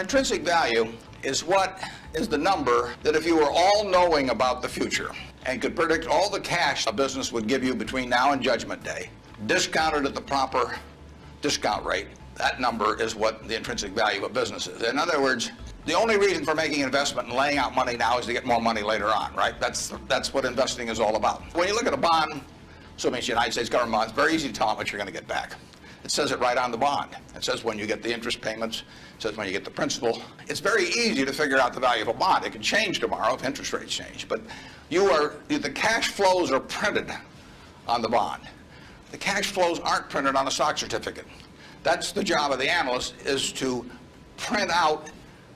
Intrinsic value is what is the number that if you were all-knowing about the future and could predict all the cash a business would give you between now and Judgment Day, discounted at the proper discount rate, that number is what the intrinsic value of business is. In other words, the only reason for making an investment and laying out money now is to get more money later on, right? That's what investing is all about. When you look at a bond, assuming it's the United States government bond, it's very easy to tell how much you're going to get back. It says it right on the bond. It says when you get the interest payments. It says when you get the principal. It's very easy to figure out the value of a bond. It can change tomorrow if interest rates change. But the cash flows are printed on the bond. The cash flows aren't printed on a stock certificate. That's the job of the analyst, is to print out,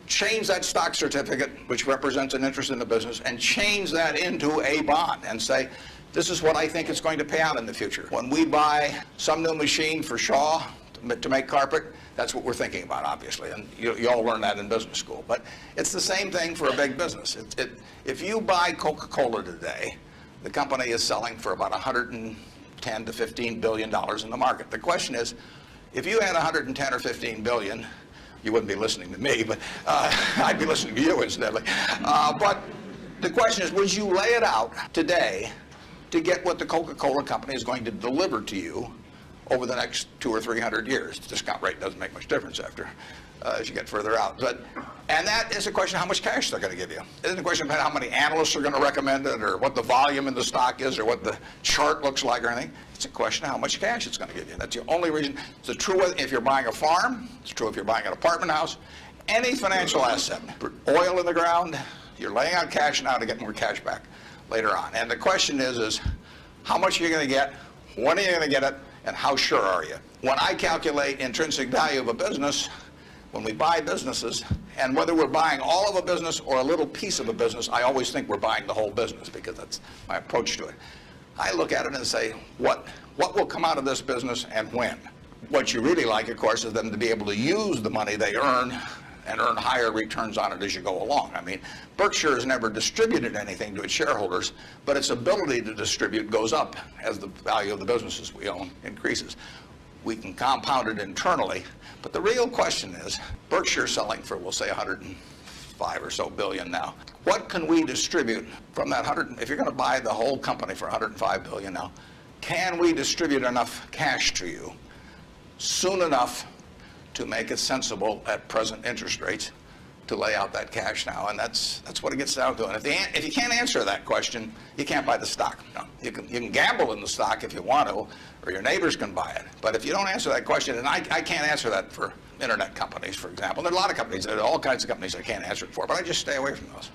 change that stock certificate, which represents an interest in the business, and change that into a bond and say, this is what I think it's going to pay out in the future. When we buy some new machine for Shaw to make carpet, that's what we're thinking about, obviously, and you all learn that in business school. But it's the same thing for a big business. If you buy Coca-Cola today, the company is selling for about $110 to $15 billion in the market. The question is, if you had 110 or 15 billion, you wouldn't be listening to me, but I'd be listening to you incidentally. But the question is, would you lay it out today to get what the Coca-Cola company is going to deliver to you over the next 200 or 300 years? The discount rate doesn't make much difference as you get further out. And that is a question of how much cash they're going to give you. It isn't a question about how many analysts are going to recommend it or what the volume in the stock is or what the chart looks like or anything. It's a question of how much cash it's going to give you. That's the only reason. It's true if you're buying a farm. It's true if you're buying an apartment house. Any financial asset. Oil in the ground, you're laying out cash now to get more cash back later on. And the question is how much are you going to get, when are you going to get it, and how sure are you? When I calculate intrinsic value of a business, when we buy businesses, and whether we're buying all of a business or a little piece of a business, I always think we're buying the whole business because that's my approach to it. I look at it and say, what will come out of this business and when? What you really like, of course, is them to be able to use the money they earn and earn higher returns on it as you go along. I mean, Berkshire has never distributed anything to its shareholders, but its ability to distribute goes up as the value of the businesses we own increases. We can compound it internally, but the real question is, Berkshire selling for, we'll say, 105 or so billion now. What can we distribute from that 100? If you're going to buy the whole company for 105 billion now, can we distribute enough cash to you soon enough to make it sensible at present interest rates to lay out that cash now? And that's what it gets down to. And if you can't answer that question, you can't buy the stock. No. You can gamble in the stock if you want to, or your neighbors can buy it. But if you don't answer that question, and I can't answer that for internet companies, for example. There are a lot of companies, there are all kinds of companies I can't answer it for, but I just stay away from those.